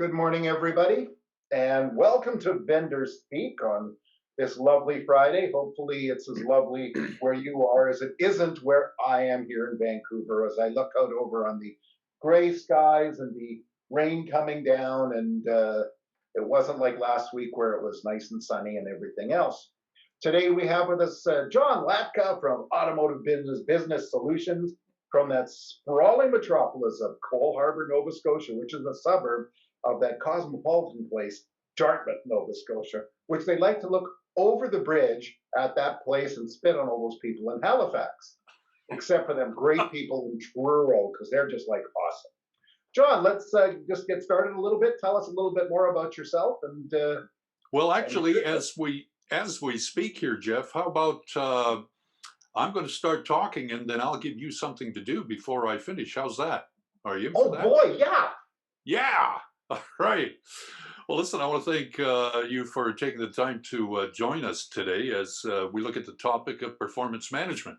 Good morning, everybody, and welcome to Vendor Speak on this lovely Friday. Hopefully, it's as lovely where you are as it isn't where I am here in Vancouver as I look out over on the gray skies and the rain coming down. And it wasn't like last week where it was nice and sunny and everything else. Today, we have with us John Latka from Automotive Business Solutions from that sprawling metropolis of Cole Harbour, Nova Scotia, which is a suburb of that cosmopolitan place, Dartmouth, Nova Scotia, which they like to look over the bridge at that place and spit on all those people in Halifax, except for them great people in Truro, because they're just like awesome. John, let's just get started a little bit. Tell us a little bit more about yourself Well, and actually, as we speak here, Jeff, how about I'm going to start talking and then I'll give you something to do before I finish. How's that? Are you in for oh that? boy, yeah. Yeah. All right. Well, listen, I want to thank you for taking the time to join us today as we look at the topic of performance management.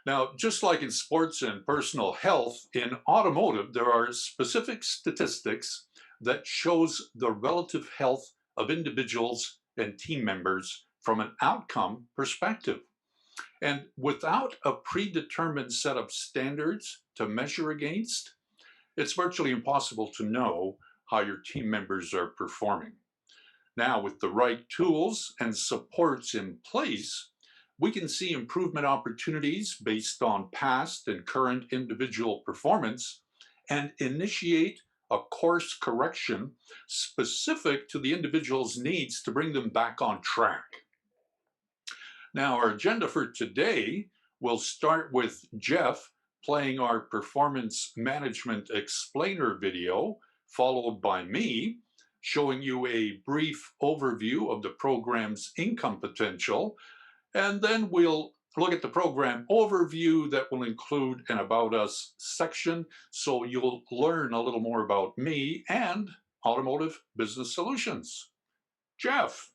Now, just like in sports and personal health, in automotive, there are specific statistics that shows the relative health of individuals and team members from an outcome perspective. And without a predetermined set of standards to measure against, it's virtually impossible to know how your team members are performing. Now, with the right tools and supports in place, we can see improvement opportunities based on past and current individual performance and initiate a course correction specific to the individual's needs to bring them back on track. Now, our agenda for today will start with Jeff playing our performance management explainer video, followed by me showing you a brief overview of the program's income potential, and then we'll look at the program overview that will include an About Us section, so you'll learn a little more about me and Automotive Business Solutions. Jeff.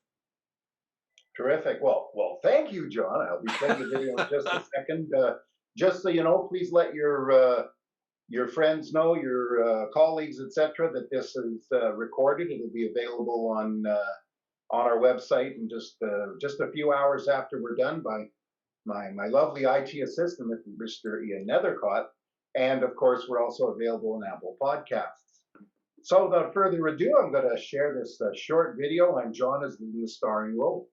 Terrific. Well, thank you, John. I'll be playing the video in just a second. Just so you know, please let your friends know, your colleagues, etc., that this is recorded. It'll be available on our website in just a few hours after we're done by my lovely IT assistant, Mr. Ian Nethercott, and of course we're also available on Apple Podcasts. So without further ado, I'm going to share this short video, and John is in the starring role.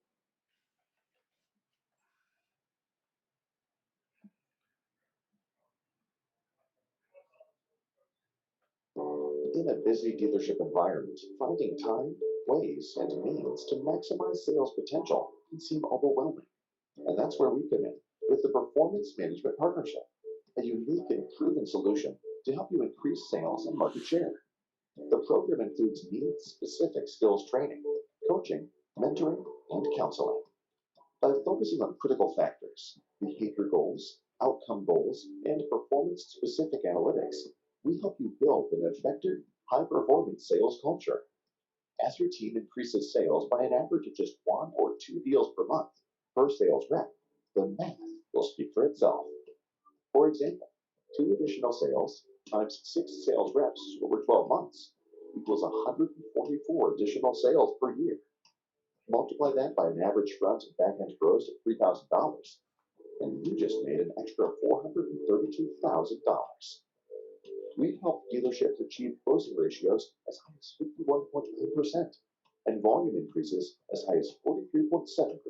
In a busy dealership environment, finding time, ways, and means to maximize sales potential can seem overwhelming. And that's where we come in with the Performance Management Partnership, a unique and proven solution to help you increase sales and market share. The program includes needs-specific skills training, coaching, mentoring, and counseling. By focusing on critical factors, behavior goals, outcome goals, and performance-specific analytics, we help you build an effective, high-performance sales culture. As your team increases sales by an average of just 1 or 2 deals per month per sales rep, the math will speak for itself. For example, 2 additional sales times 6 sales reps over 12 months equals 144 additional sales per year. Multiply that by an average front and back end gross of $3,000, and you just made an extra $432,000. We help dealerships achieve closing ratios as high as 51.9% and volume increases as high as 43.7%.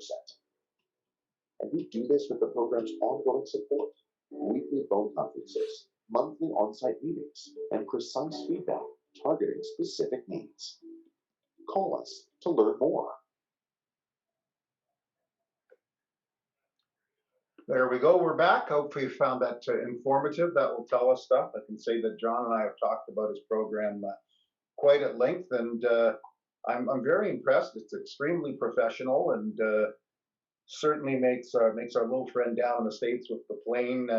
And we do this with the program's ongoing support, weekly phone conferences, monthly on-site meetings, and precise feedback targeting specific needs. Call us to learn more. There we go. We're back. Hopefully you found that informative. That will tell us stuff. I can say that John and I have talked about his program quite at length, and I'm very impressed. It's extremely professional, and certainly makes our little friend down in the States with the plane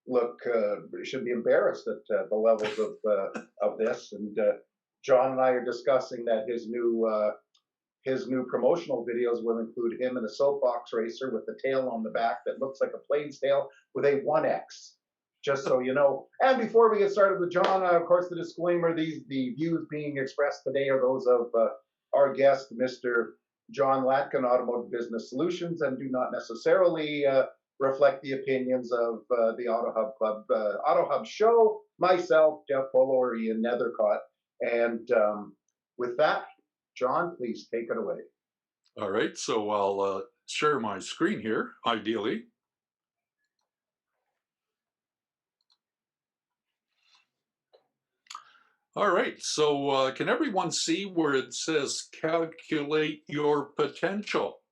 look should be embarrassed at the levels of this. And John and I are discussing that his new promotional videos will include him in a soapbox racer with a tail on the back that looks like a plane's tail with a 1X. just so you know. And before we get started with John, of course, the disclaimer: the views being expressed today are those of our guest, Mr. John Latka, Automotive Business Solutions, and do not necessarily reflect the opinions of the Auto Hub Club, Auto Hub Show, myself, Jeff Polo, or Ian Nethercott. And with that, John, please take it away. All right, so I'll share my screen here, ideally. All right, so can everyone see where it says calculate your potential?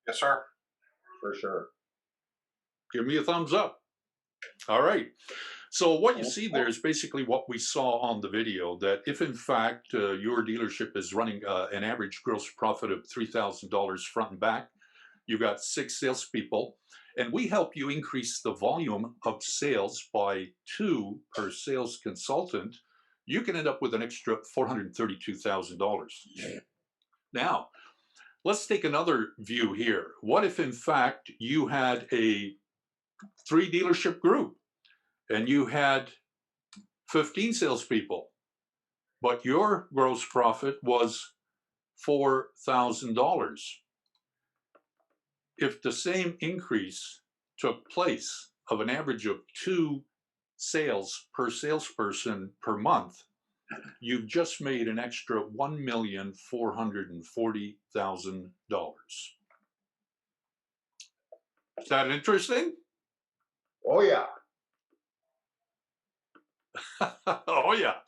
Yes, sir. For sure. Give me a thumbs up. All right. So what you see there is basically what we saw on the video, that if in fact your dealership is running an average gross profit of $3,000 front and back, you've got 6 salespeople, and we help you increase the volume of sales by 2 per sales consultant, you can end up with an extra $432,000. Now, let's take another view here. What if in fact you had a 3 dealership group and you had 15 salespeople, but your gross profit was $4,000? If the same increase took place of an average of 2 sales per salesperson per month, you've just made an extra $1,440,000. Is that interesting? Oh, yeah. Oh yeah.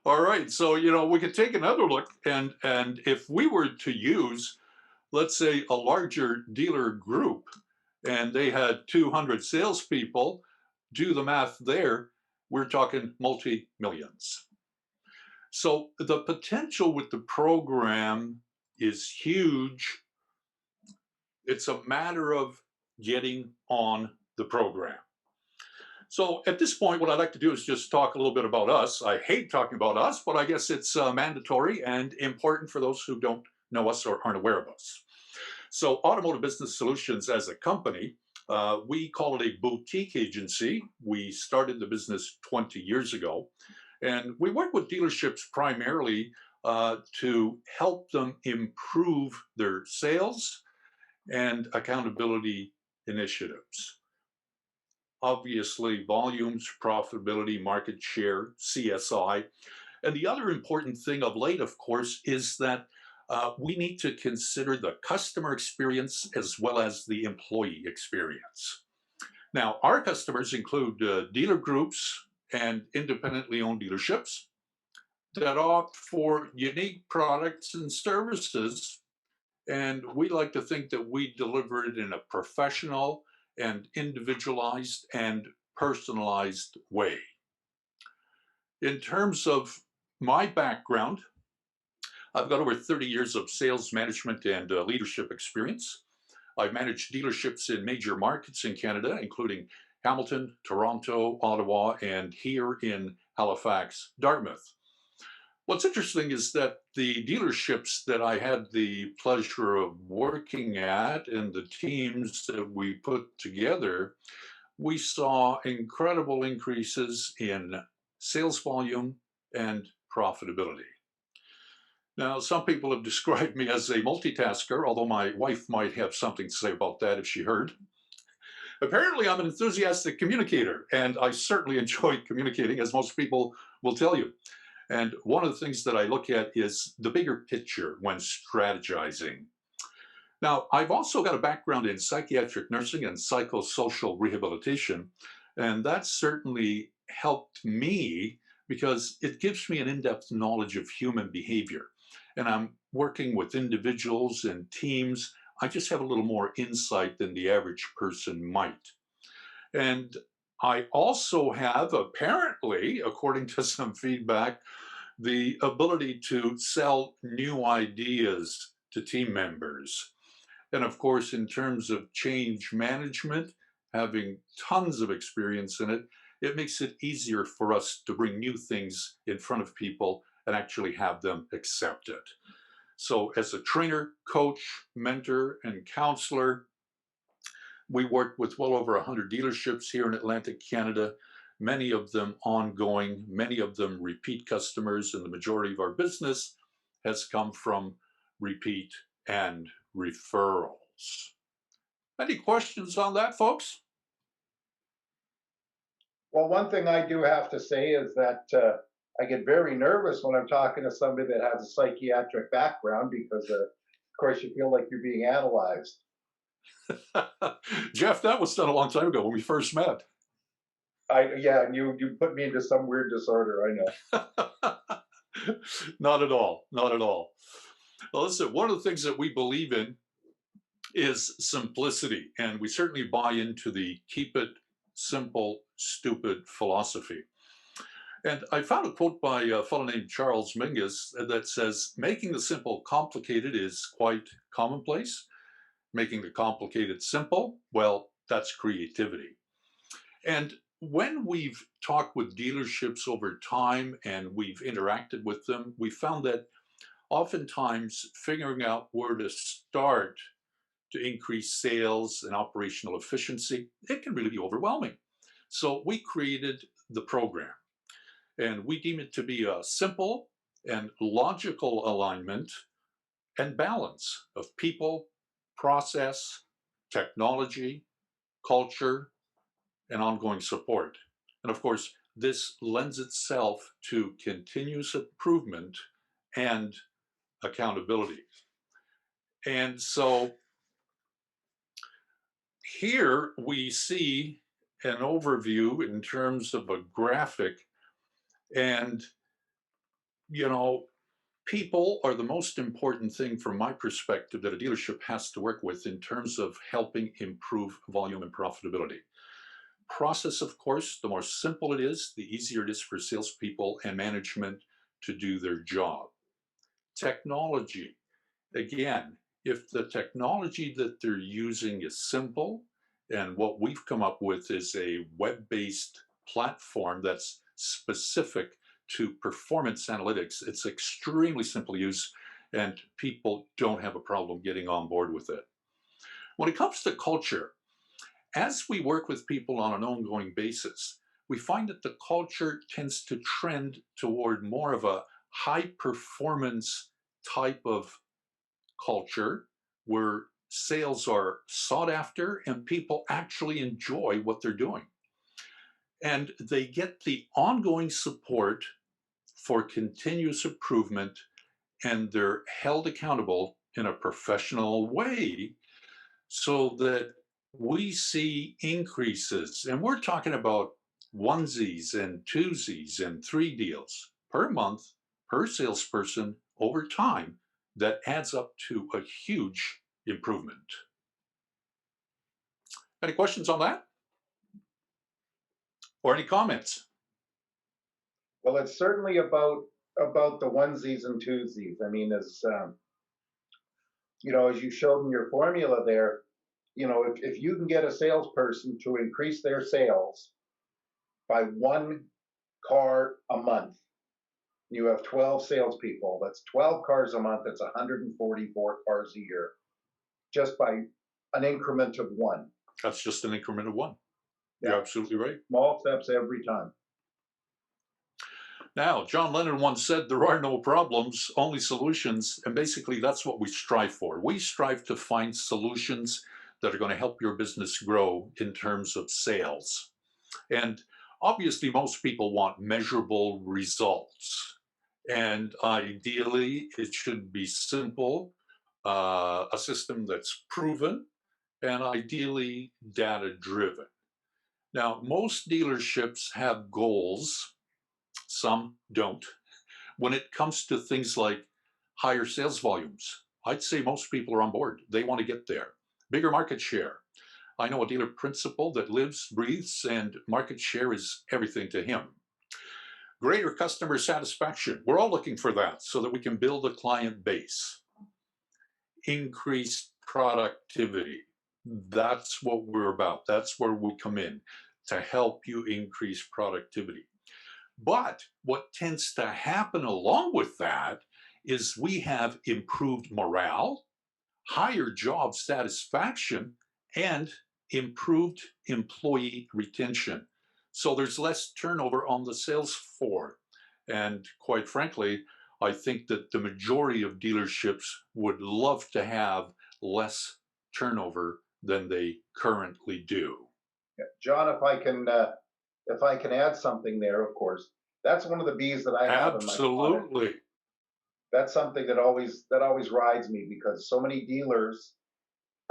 All right. So, we could take another look, and if we were to use, let's say, a larger dealer group and they had 200 salespeople, do the math there, we're talking multi-millions. So the potential with the program is huge. It's a matter of getting on the program. So at this point, what I'd like to do is just talk a little bit about us. I hate talking about us, but I guess it's mandatory and important for those who don't know us or aren't aware of us. So Automotive Business Solutions as a company, we call it a boutique agency. We started the business 20 years ago, and we work with dealerships primarily to help them improve their sales and accountability initiatives. Obviously, volumes, profitability, market share, CSI. And the other important thing of late, of course, is that we need to consider the customer experience as well as the employee experience. Now, our customers include dealer groups and independently owned dealerships that opt for unique products and services. And we like to think that we deliver it in a professional and individualized and personalized way. In terms of my background, I've got over 30 years of sales management and leadership experience. I've managed dealerships in major markets in Canada, including Hamilton, Toronto, Ottawa, and here in Halifax, Dartmouth. What's interesting is that the dealerships that I had the pleasure of working at and the teams that we put together, we saw incredible increases in sales volume and profitability. Now, some people have described me as a multitasker, although my wife might have something to say about that if she heard. Apparently, I'm an enthusiastic communicator, and I certainly enjoy communicating, as most people will tell you. And one of the things that I look at is the bigger picture when strategizing. Now, I've also got a background in psychiatric nursing and psychosocial rehabilitation, and that certainly helped me because it gives me an in-depth knowledge of human behavior. And I'm working with individuals and teams. I just have a little more insight than the average person might. And I also have, apparently, according to some feedback, the ability to sell new ideas to team members. And of course, in terms of change management, having tons of experience in it, it makes it easier for us to bring new things in front of people and actually have them accept it. So as a trainer, coach, mentor, and counselor, We work with well over 100 dealerships here in Atlantic Canada, many of them ongoing, many of them repeat customers, and the majority of our business has come from repeat and referrals. Any questions on that, folks? Well, one thing I do have to say is that I get very nervous when I'm talking to somebody that has a psychiatric background because, of course, you feel like you're being analyzed. Jeff, that was done a long time ago when we first met. Yeah, and you put me into some weird disorder. I know. Not at all. Not at all. Well, listen, one of the things that we believe in is simplicity, and we certainly buy into the keep it simple, stupid philosophy. And I found a quote by a fellow named Charles Mingus that says, making the simple complicated is quite commonplace. Making the complicated simple, well, that's creativity. And when we've talked with dealerships over time and we've interacted with them, we found that oftentimes figuring out where to start to increase sales and operational efficiency, it can really be overwhelming. So we created the program, and we deem it to be a simple and logical alignment and balance of people, process, technology, culture, and ongoing support. And of course, this lends itself to continuous improvement and accountability. And so here we see an overview in terms of a graphic, and people are the most important thing from my perspective that a dealership has to work with in terms of helping improve volume and profitability. Process, of course, the more simple it is, the easier it is for salespeople and management to do their job. Technology, again, if the technology that they're using is simple, and what we've come up with is a web-based platform that's specific to performance analytics, it's extremely simple to use, and people don't have a problem getting on board with it. When it comes to culture, as we work with people on an ongoing basis, we find that the culture tends to trend toward more of a high performance type of culture where sales are sought after and people actually enjoy what they're doing. And they get the ongoing support for continuous improvement, and they're held accountable in a professional way so that we see increases. And we're talking about onesies and twosies and three deals per month per salesperson over time that adds up to a huge improvement. Any questions on that? Or any comments? Well, it's certainly about the onesies and twosies. I mean, as as you showed in your formula there, if you can get a salesperson to increase their sales by one car a month, you have 12 salespeople. That's 12 cars a month. That's 144 cars a year, just by an increment of one. That's just an increment of one. Yeah. You're absolutely right. Small steps every time. Now, John Lennon once said, there are no problems, only solutions. And basically, that's what we strive for. We strive to find solutions that are going to help your business grow in terms of sales. And obviously, most people want measurable results. And ideally, it should be simple, a system that's proven, and ideally data-driven. Now, most dealerships have goals. Some don't. When it comes to things like higher sales volumes, I'd say most people are on board. They want to get there. Bigger market share. I know a dealer principal that lives, breathes, and market share is everything to him. Greater customer satisfaction. We're all looking for that so that we can build a client base. Increased productivity. That's what we're about. That's where we come in to help you increase productivity. But what tends to happen along with that is we have improved morale, higher job satisfaction, and improved employee retention. So there's less turnover on the sales floor. And quite frankly, I think that the majority of dealerships would love to have less turnover than they currently do. Yeah. John, if I can add something there, of course, that's one of the bees that I have in my bonnet. Absolutely. That's something that always rides me because so many dealers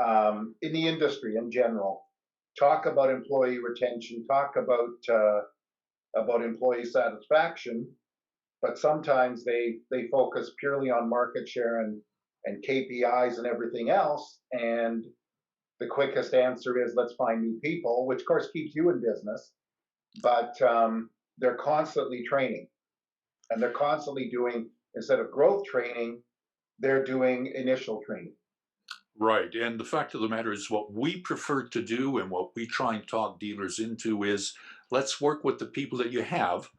in the industry in general talk about employee retention, talk about employee satisfaction, but sometimes they focus purely on market share and KPIs and everything else. And the quickest answer is let's find new people, which of course keeps you in business. But they're constantly training, and they're constantly doing, instead of growth training, they're doing initial training. Right. And the fact of the matter is, what we prefer to do and what we try and talk dealers into is let's work with the people that you have.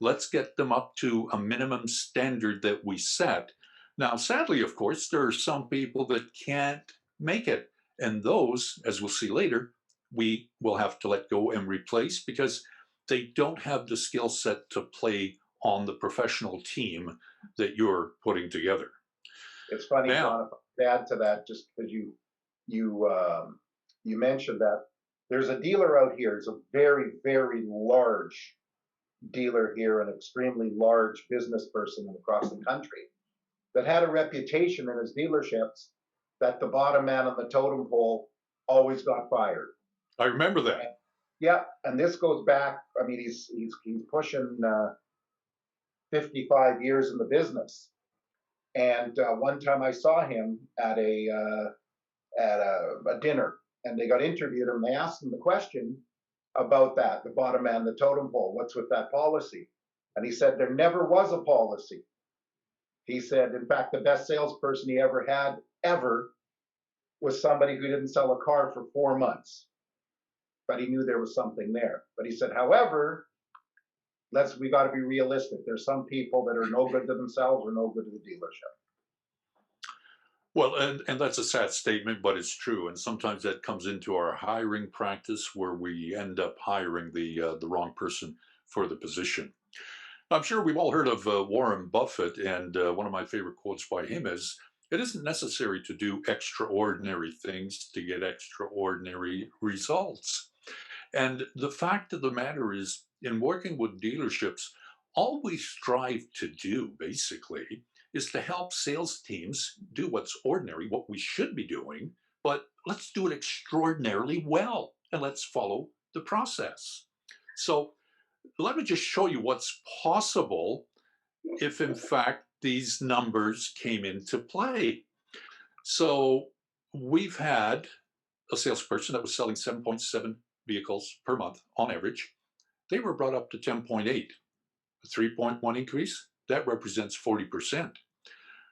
Let's get them up to a minimum standard that we set. Now, sadly, of course, there are some people that can't make it. And those, as we'll see later, we will have to let go and replace because they don't have the skill set to play on the professional team that you're putting together. It's funny, Now, John, if I add to that, just because you mentioned that, there's a dealer out here. It's a very, very large dealer here, an extremely large business person across the country that had a reputation in his dealerships that the bottom man on the totem pole always got fired. I remember that. Yeah, and this goes back. I mean, he's pushing 55 years in the business. And one time I saw him at a dinner, and they got interviewed, and they asked him the question about that, the bottom man, the totem pole. What's with that policy? And he said there never was a policy. He said, in fact, the best salesperson he ever had was somebody who didn't sell a car for 4 months, but he knew there was something there. But he said, however, we got to be realistic. There's some people that are no good to themselves or no good to the dealership. Well, and that's a sad statement, but it's true. And sometimes that comes into our hiring practice where we end up hiring the wrong person for the position. I'm sure we've all heard of Warren Buffett, and one of my favorite quotes by him is, "It isn't necessary to do extraordinary things to get extraordinary results." And the fact of the matter is, in working with dealerships, all we strive to do basically is to help sales teams do what's ordinary, what we should be doing, but let's do it extraordinarily well and let's follow the process. So let me just show you what's possible if, in fact, these numbers came into play. So we've had a salesperson that was selling 7.7 vehicles per month on average. They were brought up to 10.8, a 3.1 increase. That represents 40%.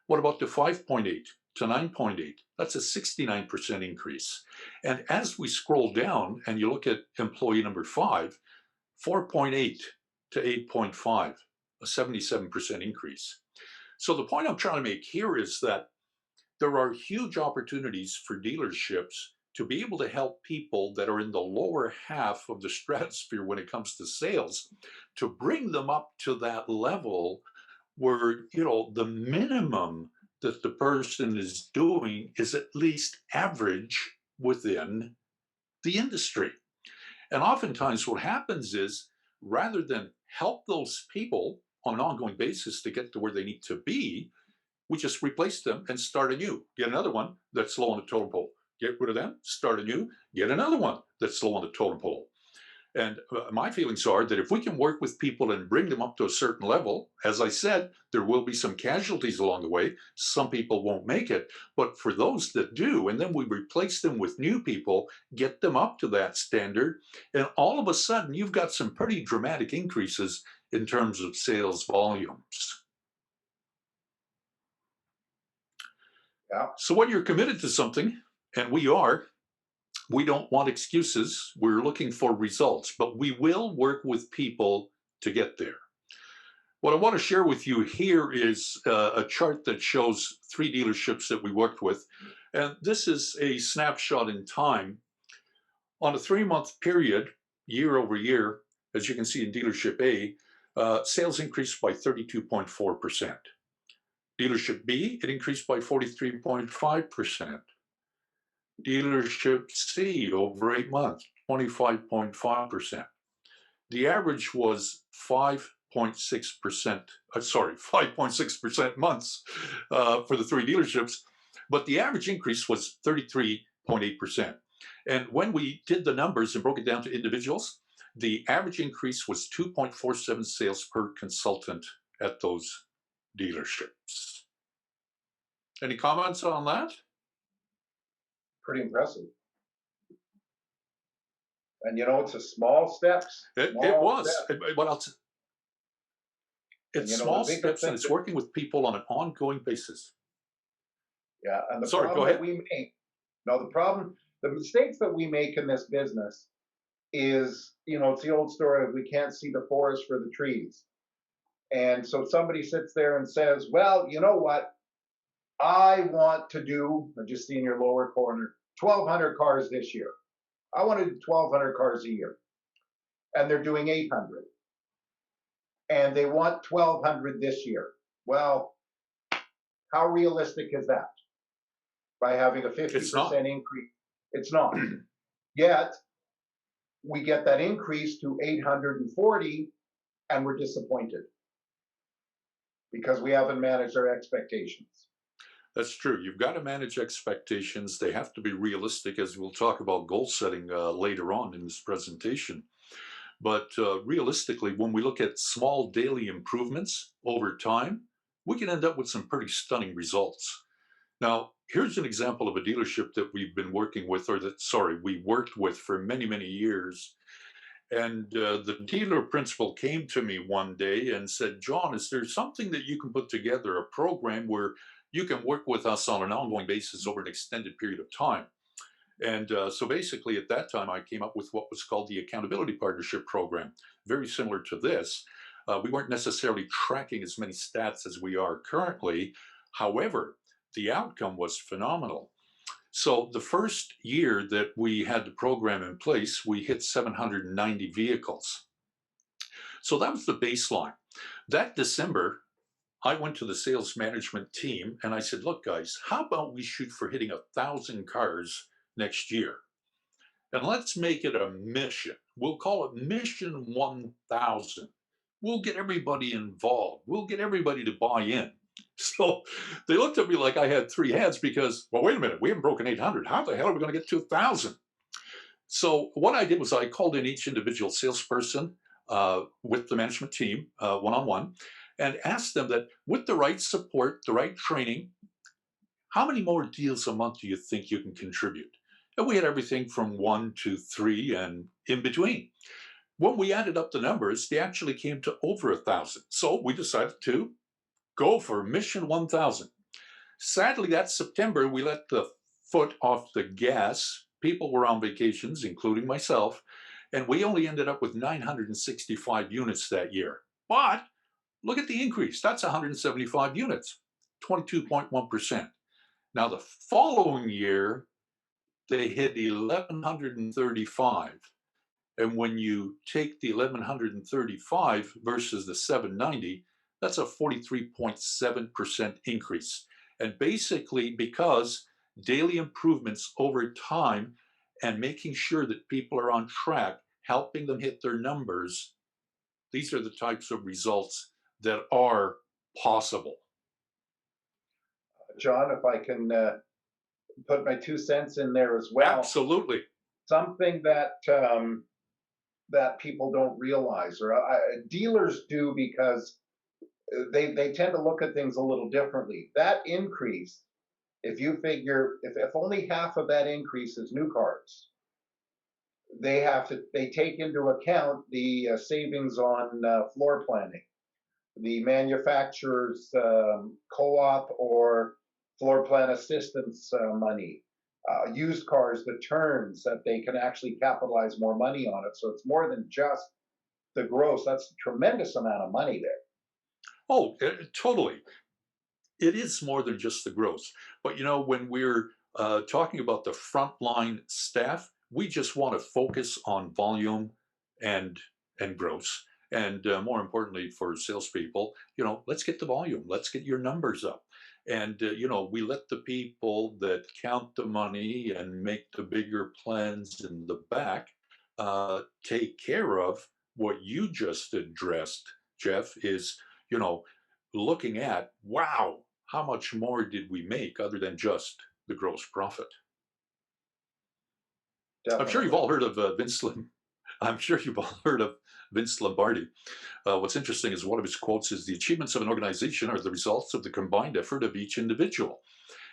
What about the 5.8 to 9.8? That's a 69% increase. And as we scroll down and you look at employee number 5, 4.8 to 8.5, a 77% increase. So the point I'm trying to make here is that there are huge opportunities for dealerships to be able to help people that are in the lower half of the stratosphere when it comes to sales, to bring them up to that level where, the minimum that the person is doing is at least average within the industry. And oftentimes what happens is, rather than help those people on an ongoing basis to get to where they need to be, we just replace them and start anew. Get another one that's low on the totem pole. Get rid of them, start anew, get another one that's low on the totem pole. And my feelings are that if we can work with people and bring them up to a certain level, as I said, there will be some casualties along the way. Some people won't make it. But for those that do, and then we replace them with new people, get them up to that standard, and all of a sudden you've got some pretty dramatic increases in terms of sales volumes. Yeah. So when you're committed to something, and we are, we don't want excuses. We're looking for results, but we will work with people to get there. What I want to share with you here is a chart that shows 3 dealerships that we worked with. And this is a snapshot in time On a 3-month period, year over year, as you can see in dealership A, sales increased by 32.4%. Dealership B, it increased by 43.5%. Dealership C, over 8 months, 25.5%. The average was 5.6%, 5.6% months for the three dealerships, but the average increase was 33.8%. And when we did the numbers and broke it down to individuals, the average increase was 2.47 sales per consultant at those dealerships. Any comments on that? Pretty impressive. And it's a small steps. It Small was. steps. What else? And It's the small bigger steps thing and it's that, working with people on an ongoing basis. yeah, and the Sorry, go problem that ahead. we make, no, the mistakes that we make in this business is, it's the old story of we can't see the forest for the trees. And so somebody sits there and says, well, you know what? I want to do, I just see in your lower corner, 1,200 cars this year. I want to do 1,200 cars a year. And they're doing 800. And they want 1,200 this year. Well, how realistic is that? By having a It's not. 50% increase? It's not. Yet, we get that increase to 840 and we're disappointed because we haven't managed our expectations. That's true. You've got to manage expectations. They have to be realistic, as we'll talk about goal setting later on in this presentation. But realistically, when we look at small daily improvements over time, we can end up with some pretty stunning results. Now, here's an example of a dealership that we've been working with, we worked with for many, many years. And the dealer principal came to me one day and said, John, is there something that you can put together, a program where you can work with us on an ongoing basis over an extended period of time? And so basically at that time, I came up with what was called the Accountability Partnership Program, very similar to this. We weren't necessarily tracking as many stats as we are currently. However, the outcome was phenomenal. So the first year that we had the program in place, we hit 790 vehicles. So that was the baseline. That December, I went to the sales management team and I said, look, guys, how about we shoot for hitting 1,000 cars next year? And let's make it a mission. We'll call it Mission 1000. We'll get everybody involved. We'll get everybody to buy in. So they looked at me like I had three heads because, well, wait a minute, we haven't broken 800. How the hell are we going to get to 1,000? So what I did was I called in each individual salesperson with the management team one-on-one and asked them that with the right support, the right training, how many more deals a month do you think you can contribute? And we had everything from 1 to 3 and in between. When we added up the numbers, they actually came to over 1,000. So we decided to go for Mission 1000. Sadly, that September, we let the foot off the gas. People were on vacations, including myself, and we only ended up with 965 units that year. But look at the increase. That's 175 units, 22.1%. Now, the following year, they hit 1,135. And when you take the 1,135 versus the 790, that's a 43.7% increase. And basically, because daily improvements over time and making sure that people are on track, helping them hit their numbers, these are the types of results that are possible. John, if I can put my 2 cents in there as well. Absolutely. Something that that people don't realize, or dealers do, because they tend to look at things a little differently. That increase, if you figure, if only half of that increase is new cars, they take into account the savings on floor planning, the manufacturer's co-op or floor plan assistance money, used cars, the turns that they can actually capitalize more money on it. So it's more than just the gross. That's a tremendous amount of money there. Oh, totally. It is more than just the growth. But when we're talking about the frontline staff, We just want to focus on volume and gross. And more importantly for salespeople, let's get the volume, let's get your numbers up. And we let the people that count the money and make the bigger plans in the back take care of what you just addressed, Jeff, is, you know, looking at, wow, how much more did we make other than just the gross profit? I'm sure you've Definitely. all heard of Vince. I'm sure you've all heard of Vince Lombardi. What's interesting is one of his quotes is, "The achievements of an organization are the results of the combined effort of each individual."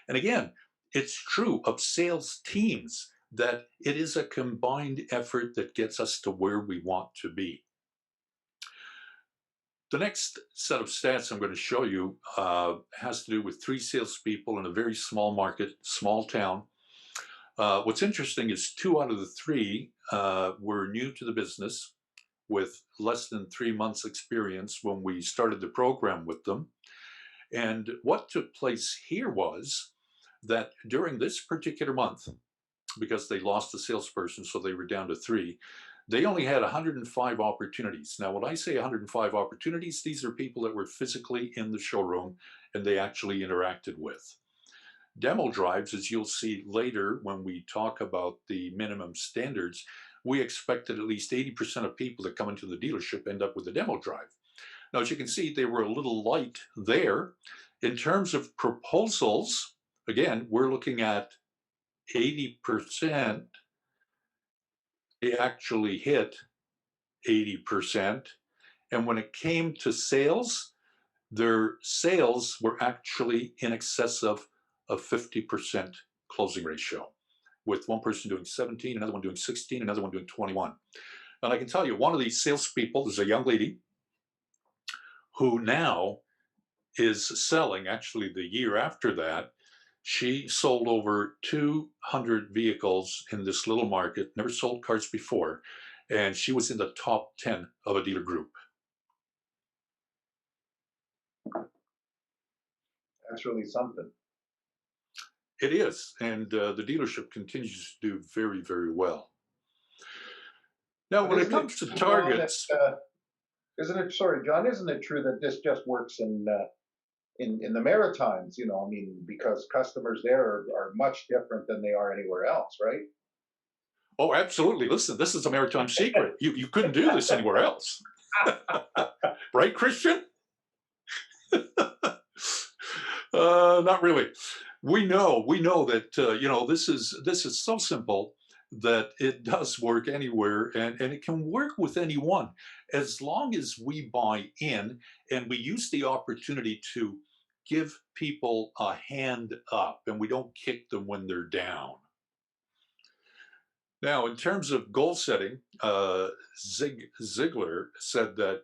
And again, it's true of sales teams that it is a combined effort that gets us to where we want to be. The next set of stats I'm going to show you has to do with 3 salespeople in a very small market, small town. What's interesting is 2 out of the 3 were new to the business with less than 3 months experience when we started the program with them. And what took place here was that during this particular month, because they lost a salesperson, so they were down to 3, they only had 105 opportunities. Now, when I say 105 opportunities, these are people that were physically in the showroom and they actually interacted with. Demo drives, as you'll see later when we talk about the minimum standards, we expect that at least 80% of people that come into the dealership end up with a demo drive. Now, as you can see, they were a little light there. In terms of proposals, again, we're looking at 80%. They actually hit 80%. And when it came to sales, their sales were actually in excess of a 50% closing ratio, with one person doing 17, another one doing 16, another one doing 21. And I can tell you, one of these salespeople is a young lady who now is selling, actually the year after that, she sold over 200 vehicles in this little market, never sold cars before, and she was in the top 10 of a dealer group. That's really something. It is, and the dealership continues to do very, very well. Now, But when it isn't it comes to true, John, targets, isn't it, sorry, John, isn't it true that this just works in the Maritimes, I mean, because customers there are much different than they are anywhere else, right? oh, absolutely. Listen, this is a maritime secret. You couldn't do this anywhere else. Right, Christian? Not really. We know that this is so simple that it does work anywhere, and it can work with anyone as long as we buy in and we use the opportunity to give people a hand up and we don't kick them when they're down. Now, in terms of goal setting, Zig Ziglar said that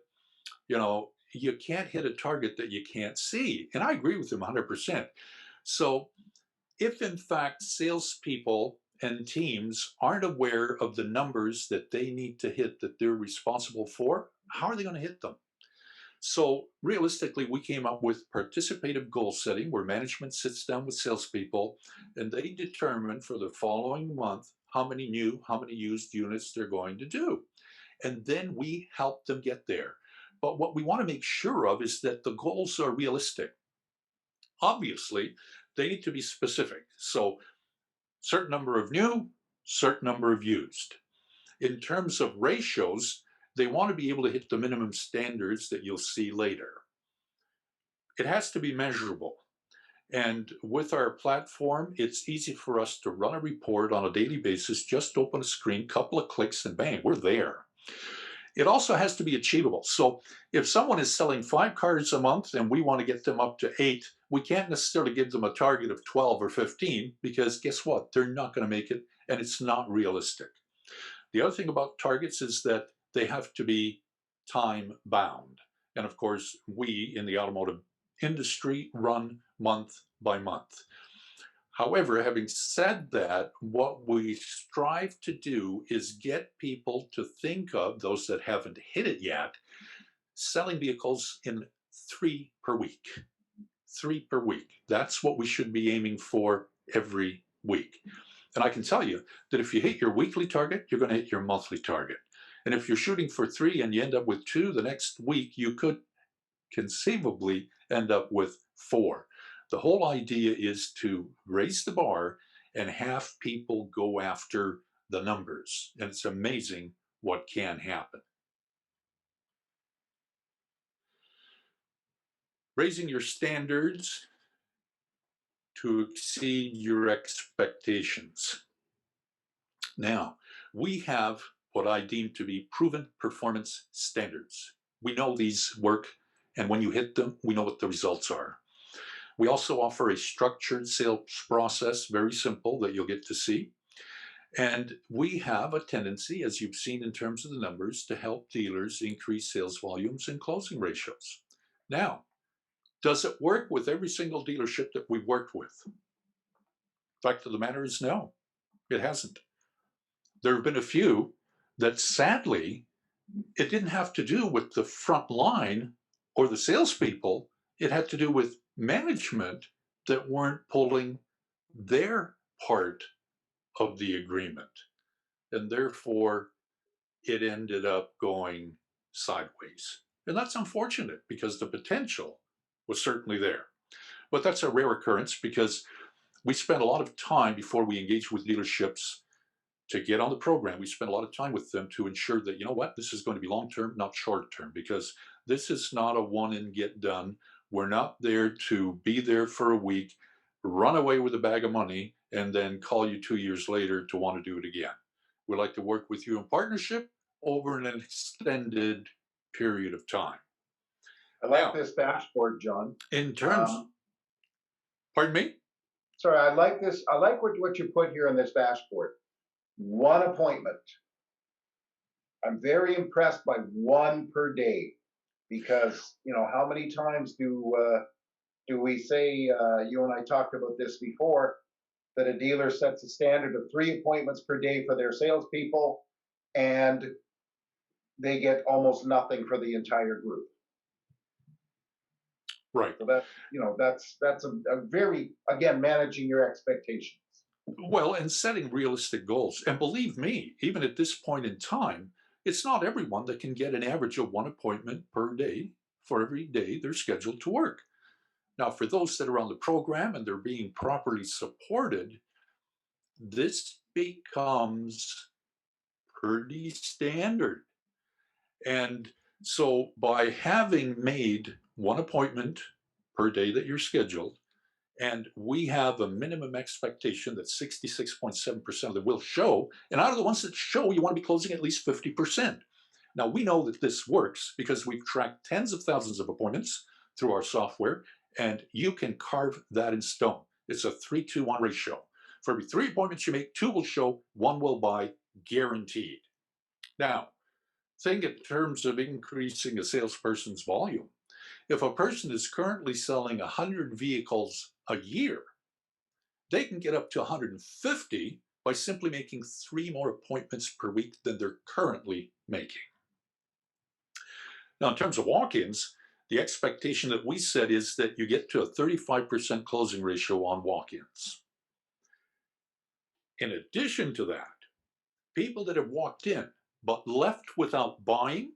you can't hit a target that you can't see. And I agree with him 100%. So if in fact salespeople and teams aren't aware of the numbers that they need to hit that they're responsible for, how are they going to hit them? So realistically, we came up with participative goal setting where management sits down with salespeople and they determine for the following month how many new, how many used units they're going to do. And then we help them get there. But what we want to make sure of is that the goals are realistic. Obviously, they need to be specific. So, certain number of new, certain number of used. In terms of ratios, they want to be able to hit the minimum standards that you'll see later. It has to be measurable. And with our platform, it's easy for us to run a report on a daily basis, just open a screen, couple of clicks, and bang, we're there. It also has to be achievable. So if someone is selling 5 cars a month and we want to get them up to 8, we can't necessarily give them a target of 12 or 15 because guess what? They're not going to make it and it's not realistic. The other thing about targets is that they have to be time bound. And of course, we in the automotive industry run month by month. However, having said that, what we strive to do is get people to think of, those that haven't hit it yet, selling vehicles in 3 per week. 3 per week. That's what we should be aiming for every week. And I can tell you that if you hit your weekly target, you're going to hit your monthly target. And if you're shooting for 3 and you end up with 2, the next week you could conceivably end up with 4. The whole idea is to raise the bar and have people go after the numbers. And it's amazing what can happen. Raising your standards to exceed your expectations. Now, we have what I deem to be proven performance standards. We know these work, and when you hit them, we know what the results are. We also offer a structured sales process, very simple, that you'll get to see. And we have a tendency, as you've seen in terms of the numbers, to help dealers increase sales volumes and closing ratios. Now, does it work with every single dealership that we've worked with? Fact of the matter is no, it hasn't. There have been a few that sadly, it didn't have to do with the front line or the salespeople. It had to do with management that weren't pulling their part of the agreement. And therefore, it ended up going sideways. And that's unfortunate because the potential was certainly there. But that's a rare occurrence because we spend a lot of time before we engage with dealerships to get on the program. We spend a lot of time with them to ensure that, you know what, this is going to be long-term, not short-term, because this is not a one and get done. We're not there to be there for a week, run away with a bag of money, and then call you 2 years later to want to do it again. We like to work with you in partnership over an extended period of time. I like Now, this dashboard, John. in terms, pardon me? Sorry, I like this. I like what you put here on this dashboard. One appointment. I'm very impressed by one per day because, you know, how many times do we say, you and I talked about this before, that a dealer sets a standard of 3 appointments per day for their salespeople, and they get almost nothing for the entire group. Right. So that, you know, that's a very, again, managing your expectations. Well, and setting realistic goals. And believe me, even at this point in time, it's not everyone that can get an average of 1 appointment per day for every day they're scheduled to work. Now, for those that are on the program and they're being properly supported, this becomes pretty standard. And so by having made 1 appointment per day that you're scheduled, and we have a minimum expectation that 66.7% of them will show, and out of the ones that show, you want to be closing at least 50%. Now, we know that this works because we've tracked tens of thousands of appointments through our software, and you can carve that in stone. It's a 3-to-1 ratio. For every 3 appointments you make, 2 will show, 1 will buy, guaranteed. Now, think in terms of increasing a salesperson's volume. If a person is currently selling 100 vehicles a year, they can get up to 150 by simply making 3 more appointments per week than they're currently making. Now, in terms of walk-ins, the expectation that we set is that you get to a 35% closing ratio on walk-ins. In addition to that, people that have walked in but left without buying,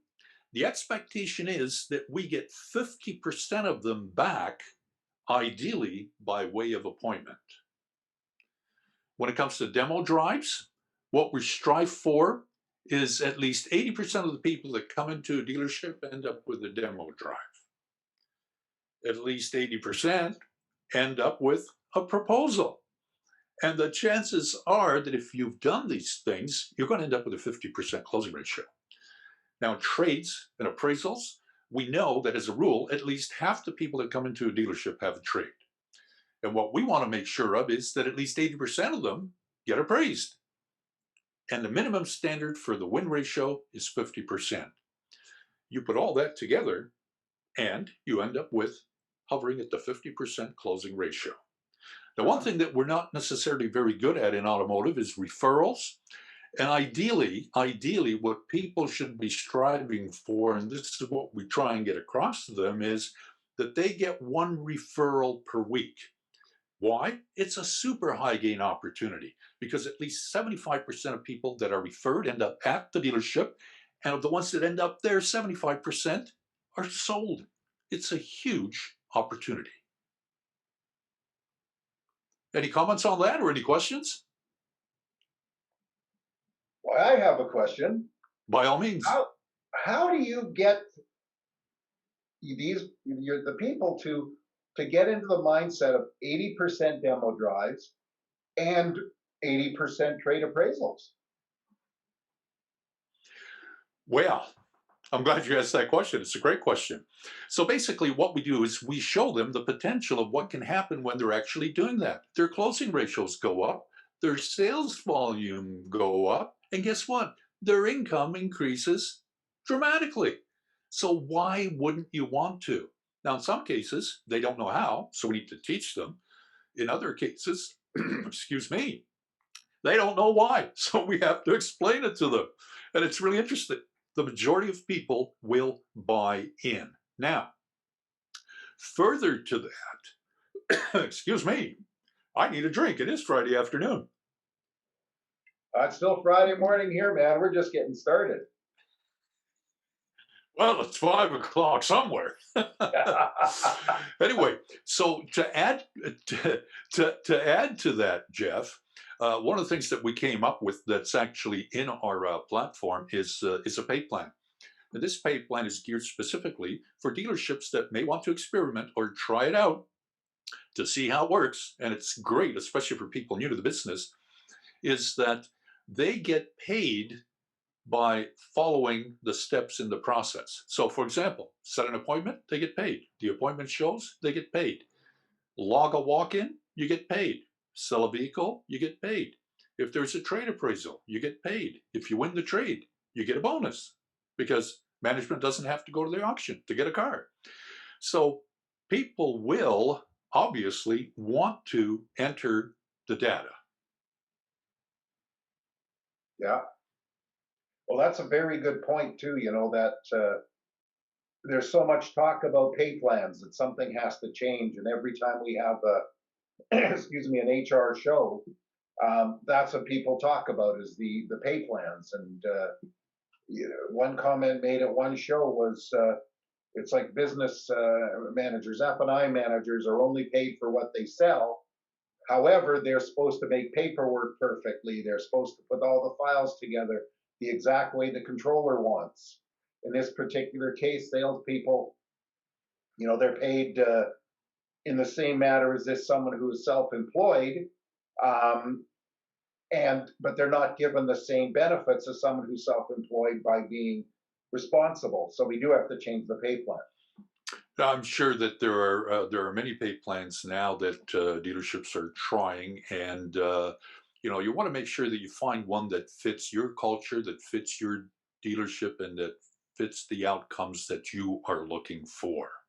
the expectation is that we get 50% of them back, ideally by way of appointment. When it comes to demo drives, what we strive for is at least 80% of the people that come into a dealership end up with a demo drive. At least 80% end up with a proposal. And the chances are that if you've done these things, you're going to end up with a 50% closing ratio. Now, in trades and appraisals, we know that as a rule, at least half the people that come into a dealership have a trade. And what we want to make sure of is that at least 80% of them get appraised. And the minimum standard for the win ratio is 50%. You put all that together, and you end up with hovering at the 50% closing ratio. Now, one thing that we're not necessarily very good at in automotive is referrals. And ideally, what people should be striving for, and this is what we try and get across to them, is that they get 1 referral per week. Why? It's a super high gain opportunity because at least 75% of people that are referred end up at the dealership, and of the ones that end up there, 75% are sold. It's a huge opportunity. Any comments on that or any questions? Well, I have a question. By all means. How do you get the people to get into the mindset of 80% demo drives and 80% trade appraisals? Well, I'm glad you asked that question. It's a great question. So basically, what we do is we show them the potential of what can happen when they're actually doing that. Their closing ratios go up, their sales volume go up, and guess what? Their income increases dramatically. So why wouldn't you want to? Now, in some cases, they don't know how, so we need to teach them. In other cases, excuse me, they don't know why, so we have to explain it to them. And it's really interesting. The majority of people will buy in. Now, further to that, excuse me, I need a drink. It is Friday afternoon. It's still Friday morning here, man. We're just getting started. Well, it's 5 o'clock somewhere. Anyway, so to add to that, Jeff, one of the things that we came up with that's actually in our platform is a pay plan. And this pay plan is geared specifically for dealerships that may want to experiment or try it out to see how it works. And it's great, especially for people new to the business, is that they get paid by following the steps in the process. So for example, set an appointment, they get paid. The appointment shows, they get paid. Log a walk-in, you get paid. Sell a vehicle, you get paid. If there's a trade appraisal, you get paid. If you win the trade, you get a bonus because management doesn't have to go to the auction to get a car. So people will obviously want to enter the data. Yeah. Well, that's a very good point too. You know that there's so much talk about pay plans that something has to change, and every time we have a excuse me, an HR show, that's what people talk about is the pay plans. And one comment made at one show was it's like business managers, F&I managers are only paid for what they sell. However, they're supposed to make paperwork perfectly. They're supposed to put all the files together the exact way the controller wants. In this particular case, salespeople, they're paid in the same manner as this someone who is self-employed, but they're not given the same benefits as someone who's self-employed by being responsible. So we do have to change the pay plan. I'm sure that there are many pay plans now that dealerships are trying, and you want to make sure that you find one that fits your culture, that fits your dealership, and that fits the outcomes that you are looking for.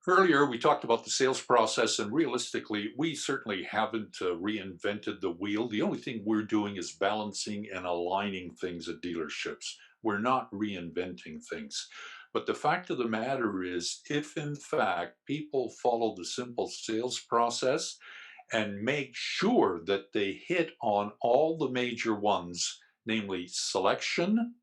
Earlier, we talked about the sales process, and realistically, we certainly haven't reinvented the wheel. The only thing we're doing is balancing and aligning things at dealerships. We're not reinventing things. But the fact of the matter is, if in fact people follow the simple sales process and make sure that they hit on all the major ones, namely selection,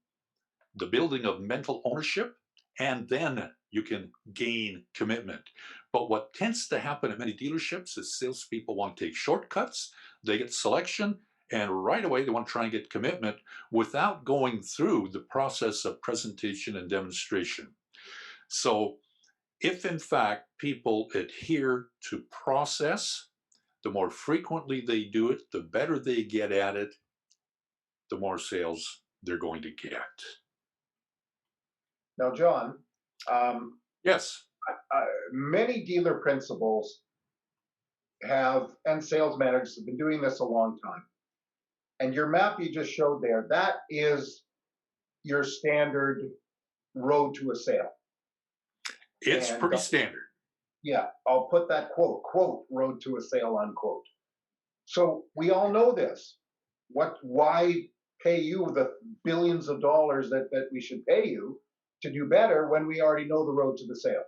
the building of mental ownership, and then you can gain commitment. But what tends to happen at many dealerships is salespeople want to take shortcuts. They get selection, and right away they want to try and get commitment without going through the process of presentation and demonstration. So if in fact people adhere to process, the more frequently they do it, the better they get at it, the more sales they're going to get. Now, John, Yes. many dealer principals and sales managers have been doing this a long time. And your map you just showed there, that is your standard road to a sale. It's pretty standard. Yeah, I'll put that quote, road to a sale, unquote. So we all know this. Why pay you the billions of dollars that we should pay you to do better when we already know the road to the sale?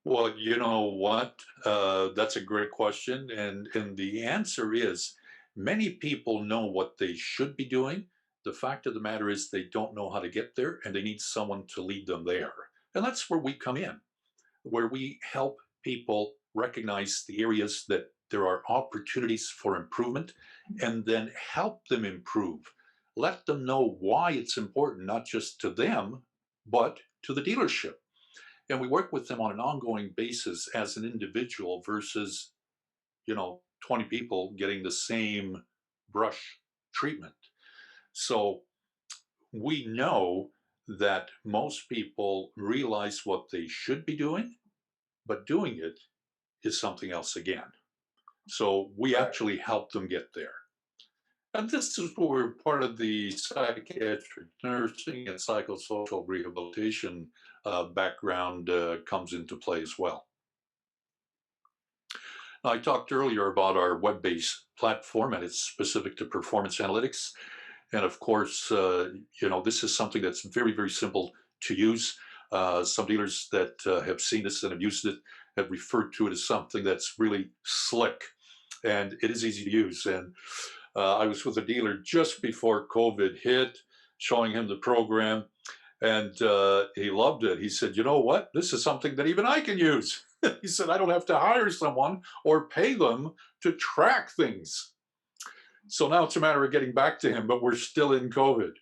Well, you know what? That's a great question, and the answer is many people know what they should be doing. The fact of the matter is they don't know how to get there, and they need someone to lead them there. And that's where we come in, where we help people recognize the areas that there are opportunities for improvement, and then help them improve. Let them know why it's important, not just to them, but to the dealership. And we work with them on an ongoing basis as an individual versus, 20 people getting the same brush treatment. So we know that most people realize what they should be doing, but doing it is something else again. So we Right. actually help them get there. And this is where part of the psychiatric nursing and psychosocial rehabilitation background comes into play as well. I talked earlier about our web-based platform, and it's specific to performance analytics. And of course, this is something that's very, very simple to use. Some dealers that have seen this and have used it have referred to it as something that's really slick, and it is easy to use. And I was with a dealer just before COVID hit, showing him the program, and he loved it. He said, "You know what? This is something that even I can use." He said, "I don't have to hire someone or pay them to track things." So now it's a matter of getting back to him, but we're still in COVID.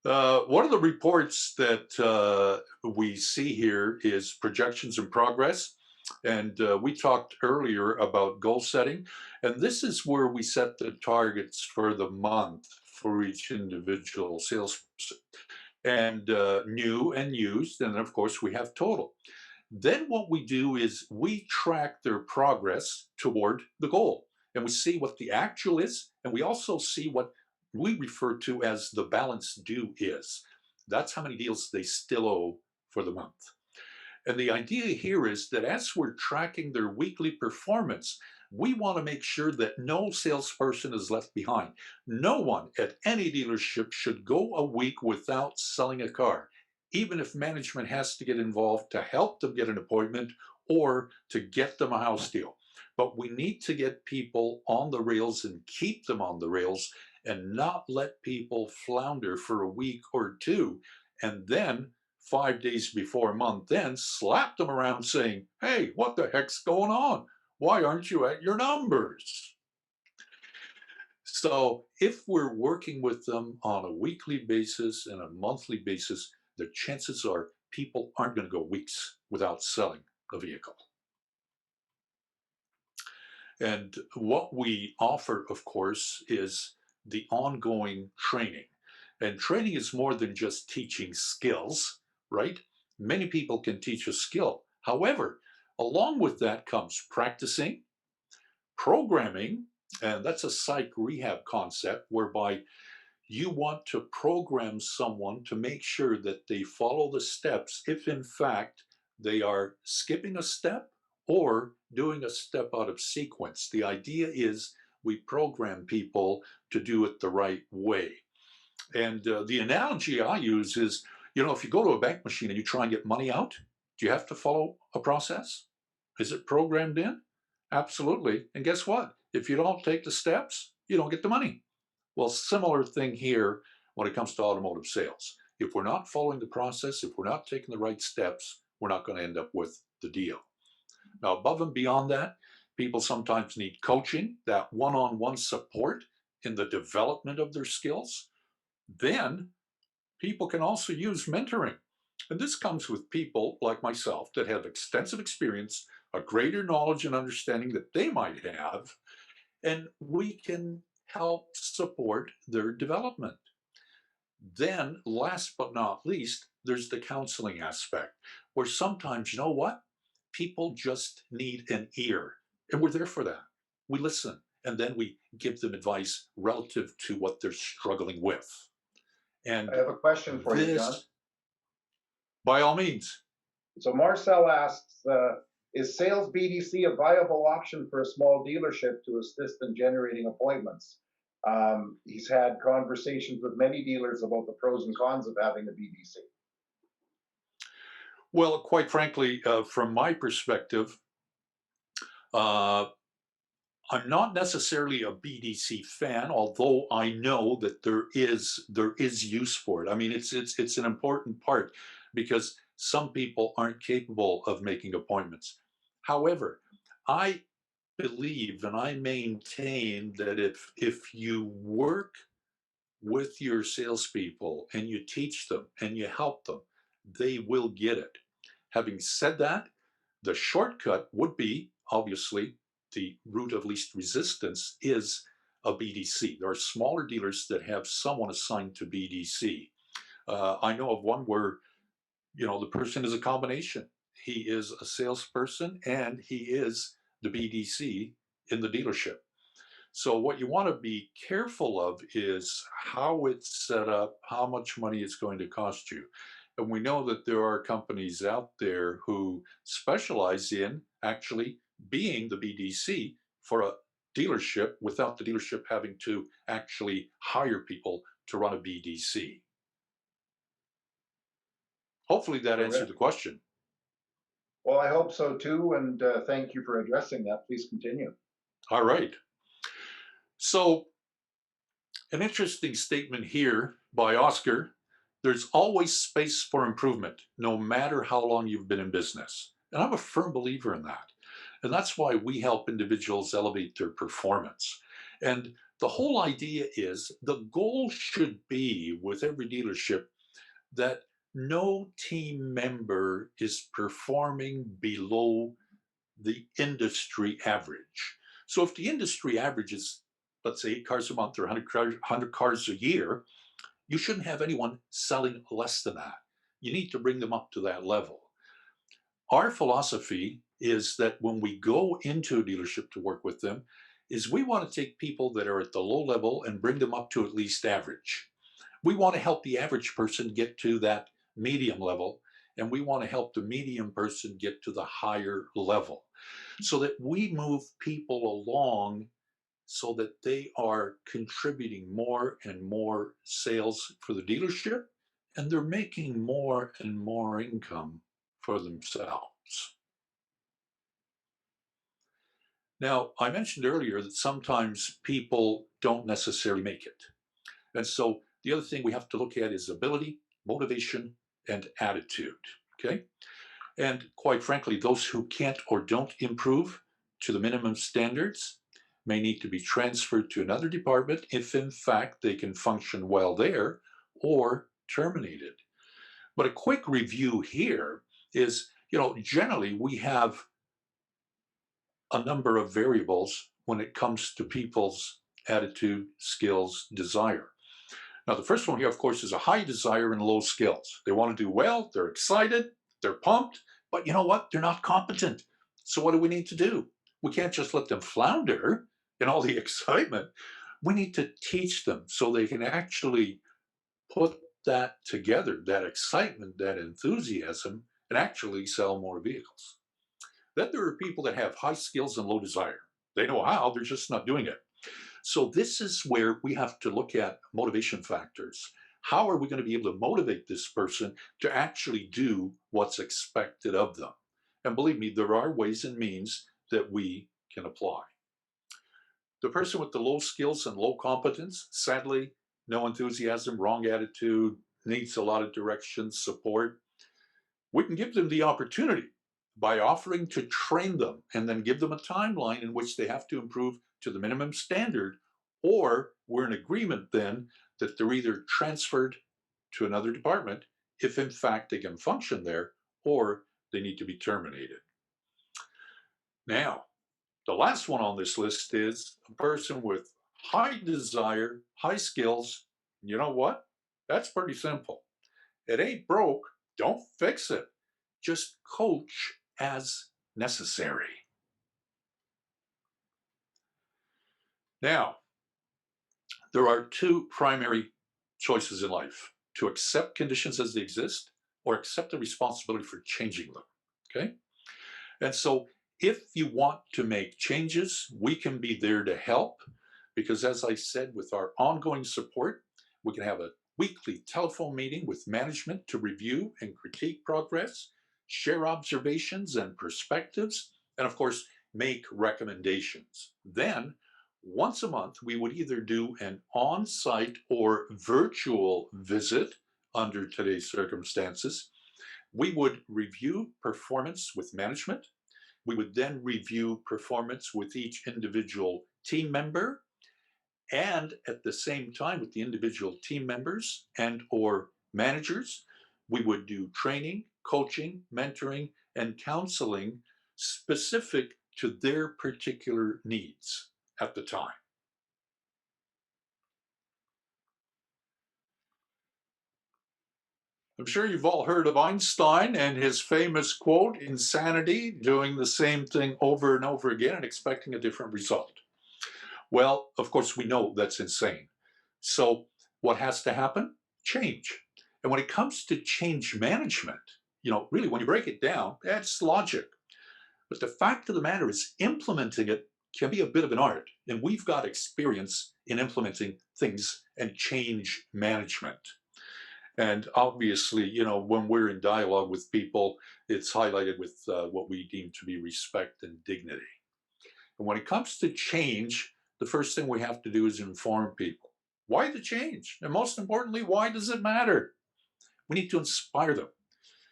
One of the reports that we see here is projections and progress. And we talked earlier about goal setting. And this is where we set the targets for the month for each individual salesperson. And new and used. And of course, we have total. Then what we do is we track their progress toward the goal, and we see what the actual is, and we also see what we refer to as the balance due is. That's how many deals they still owe for the month. And the idea here is that as we're tracking their weekly performance, we want to make sure that no salesperson is left behind. No one at any dealership should go a week without selling a car, even if management has to get involved to help them get an appointment or to get them a house deal. But we need to get people on the rails and keep them on the rails and not let people flounder for a week or two and then 5 days before month end, slap them around saying, "Hey, what the heck's going on? Why aren't you at your numbers?" So if we're working with them on a weekly basis and a monthly basis, the chances are people aren't going to go weeks without selling a vehicle. And what we offer, of course, is the ongoing training. And training is more than just teaching skills, right? Many people can teach a skill. However, along with that comes practicing, programming, and that's a psych rehab concept whereby you want to program someone to make sure that they follow the steps if in fact they are skipping a step or doing a step out of sequence. The idea is we program people to do it the right way. And the analogy I use is, if you go to a bank machine and you try and get money out, do you have to follow a process? Is it programmed in? Absolutely. And guess what? If you don't take the steps, you don't get the money. Well, similar thing here when it comes to automotive sales. If we're not following the process, if we're not taking the right steps, we're not going to end up with the deal. Now, above and beyond that, people sometimes need coaching, that one-on-one support in the development of their skills. Then people can also use mentoring. And this comes with people like myself that have extensive experience, a greater knowledge and understanding that they might have, and we can help support their development. Then, last but not least, there's the counseling aspect, where sometimes, you know what? People just need an ear, and we're there for that. We listen, and then we give them advice relative to what they're struggling with. I And have a question for you, John. this, by all means, So Marcel asks, is sales BDC a viable option for a small dealership to assist in generating appointments? He's had conversations with many dealers about the pros and cons of having a BDC. Well, quite frankly, from my perspective, uh, I'm not necessarily a BDC fan, although I know that there is use for it. I mean, it's an important part because some people aren't capable of making appointments. However, I believe and I maintain that if you work with your salespeople and you teach them and you help them, they will get it. Having said that, the shortcut would be obviously the route of least resistance is a BDC. There are smaller dealers that have someone assigned to BDC. I know of one where the person is a combination. He is a salesperson and he is the BDC in the dealership. So what you want to be careful of is how it's set up, how much money it's going to cost you. And we know that there are companies out there who specialize in actually being the BDC for a dealership without the dealership having to actually hire people to run a BDC. Hopefully that answered Correct. the question. Well, I hope so too, and thank you for addressing that. Please continue. All right. So an interesting statement here by Oscar. There's always space for improvement, no matter how long you've been in business. And I'm a firm believer in that. And that's why we help individuals elevate their performance. And the whole idea is the goal should be with every dealership that no team member is performing below the industry average. So if the industry average is, let's say, 8 cars a month or 100 cars a year, you shouldn't have anyone selling less than that. You need to bring them up to that level. Our philosophy is that when we go into a dealership to work with them, is we want to take people that are at the low level and bring them up to at least average. We want to help the average person get to that medium level, and we want to help the medium person get to the higher level so that we move people along so that they are contributing more and more sales for the dealership and they're making more and more income for themselves. Now, I mentioned earlier that sometimes people don't necessarily make it. And so the other thing we have to look at is ability, motivation, and attitude. Okay. And quite frankly, those who can't or don't improve to the minimum standards may need to be transferred to another department if, in fact, they can function well there, or terminated. But a quick review here is, generally we have a number of variables when it comes to people's attitude, skills, desire. Now, the first one here, of course, is a high desire and low skills. They want to do well, they're excited, they're pumped, but you know what? They're not competent. So, what do we need to do? We can't just let them flounder in all the excitement. We need to teach them so they can actually put that together, that excitement, that enthusiasm, and actually sell more vehicles. Then there are people that have high skills and low desire. They know how, they're just not doing it. So this is where we have to look at motivation factors. How are we going to be able to motivate this person to actually do what's expected of them? And believe me, there are ways and means that we can apply. The person with the low skills and low competence, sadly, no enthusiasm, wrong attitude, needs a lot of direction, support. We can give them the opportunity by offering to train them and then give them a timeline in which they have to improve to the minimum standard, or we're in agreement then that they're either transferred to another department if in fact they can function there, or they need to be terminated. Now, the last one on this list is a person with high desire, high skills. You know what? That's pretty simple. It ain't broke, don't fix it. Just coach as necessary. Now, there are two primary choices in life: to accept conditions as they exist or accept the responsibility for changing them. Okay? And so, if you want to make changes, we can be there to help because, as I said, with our ongoing support, we can have a weekly telephone meeting with management to review and critique progress. share observations and perspectives, and of course, make recommendations. Then, once a month, we would either do an on site or virtual visit under today's circumstances. We would review performance with management. We would then review performance with each individual team member, and at the same time with the individual team members and or managers, we would do training, coaching, mentoring, and counseling specific to their particular needs at the time. I'm sure you've all heard of Einstein and his famous quote, insanity, doing the same thing over and over again and expecting a different result. Well, of course, we know that's insane. So, what has to happen? Change. And when it comes to change management, really, when you break it down, that's logic. But the fact of the matter is, implementing it can be a bit of an art. And we've got experience in implementing things and change management. And obviously, when we're in dialogue with people, it's highlighted with what we deem to be respect and dignity. And when it comes to change, the first thing we have to do is inform people. Why the change? And most importantly, why does it matter? We need to inspire them,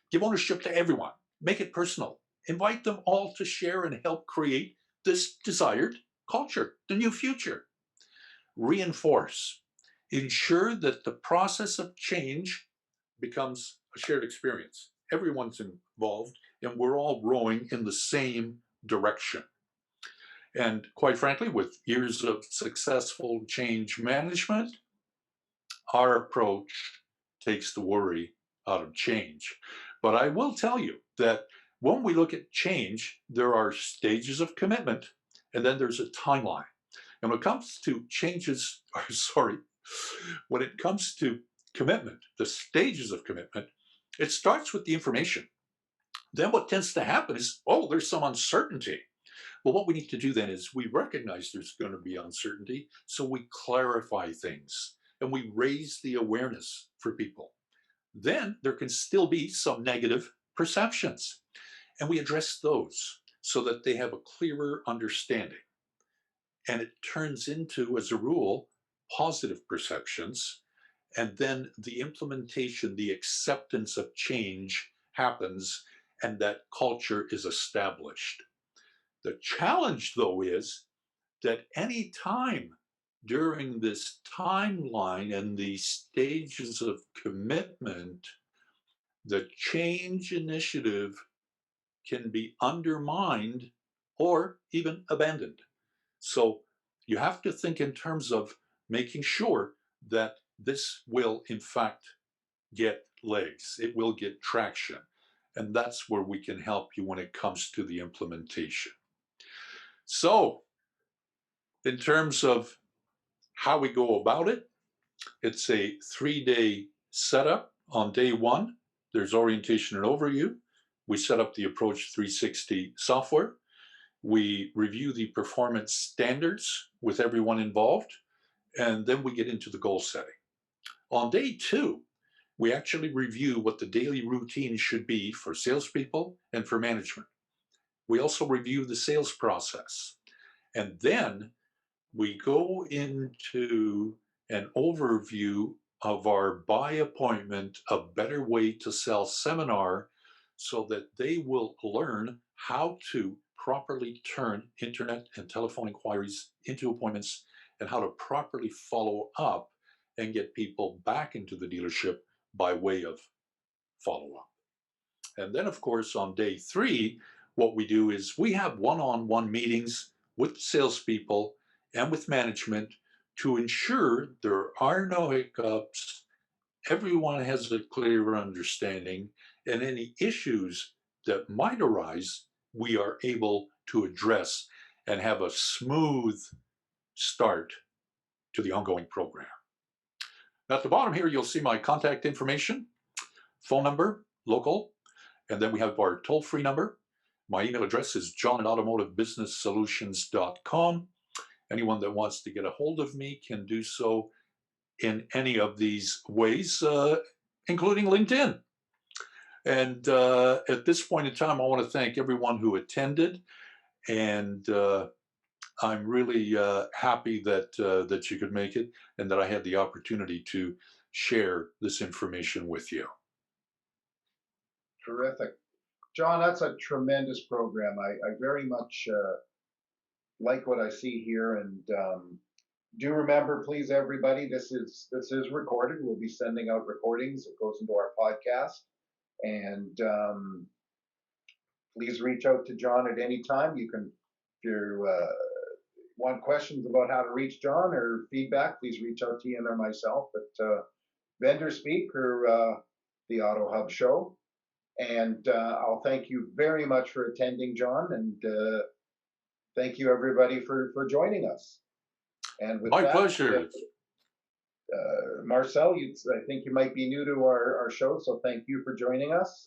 give ownership to everyone, make it personal, invite them all to share and help create this desired culture, the new future. Reinforce, ensure that the process of change becomes a shared experience. Everyone's involved, and we're all rowing in the same direction. And quite frankly, with years of successful change management, our approach takes the worry out of change. But I will tell you that when we look at change, there are stages of commitment, and then there's a timeline. And when it comes to changes, when it comes to commitment, the stages of commitment, it starts with the information. Then what tends to happen is, there's some uncertainty. Well, what we need to do then is we recognize there's going to be uncertainty, so we clarify things and we raise the awareness for people. Then there can still be some negative perceptions, and we address those so that they have a clearer understanding. And it turns into, as a rule, positive perceptions. And then the implementation, the acceptance of change happens, and that culture is established. The challenge, though, is that any time during this timeline and these stages of commitment, the change initiative can be undermined or even abandoned. So you have to think in terms of making sure that this will, in fact, get legs, it will get traction. And that's where we can help you when it comes to the implementation. So, in terms of how we go about it, it's a 3-day setup. On day one, there's orientation and overview. We set up the Approach 360 software. We review the performance standards with everyone involved, and then we get into the goal setting. On day two, we actually review what the daily routine should be for salespeople and for management. We also review the sales process. And then we go into an overview of our by appointment, a better way to sell seminar, so that they will learn how to properly turn internet and telephone inquiries into appointments and how to properly follow up and get people back into the dealership by way of follow up. And then, of course, on day three, what we do is we have one-on-one meetings with salespeople and with management to ensure there are no hiccups, everyone has a clear understanding, and any issues that might arise, we are able to address and have a smooth start to the ongoing program. At the bottom here, you'll see my contact information, phone number, local, and then we have our toll-free number. My email address is john@automotivebusinesssolutions.com. Anyone that wants to get a hold of me can do so in any of these ways, including LinkedIn. And at this point in time, I want to thank everyone who attended, and I'm really happy that you could make it and that I had the opportunity to share this information with you. Terrific. John, that's a tremendous program. I very much like what I see here, and do remember, please, everybody, this is recorded. We'll be sending out recordings. It goes into our podcast, and please reach out to John at any time. You can, if you want questions about how to reach John or feedback, please reach out to Ian or myself at Vendor Speak or the Auto Hub Show. And I'll thank you very much for attending, John, and thank you everybody for joining us. And with My that, pleasure. Marcel, I think you might be new to our show, so thank you for joining us.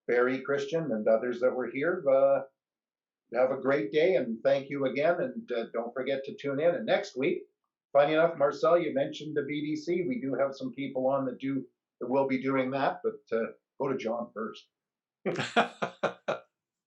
Barry, Christian, and others that were here. Have a great day, and thank you again. And don't forget to tune in. And next week, funny enough, Marcel, you mentioned the BDC. We do have some people on that will be doing that, but go to John first.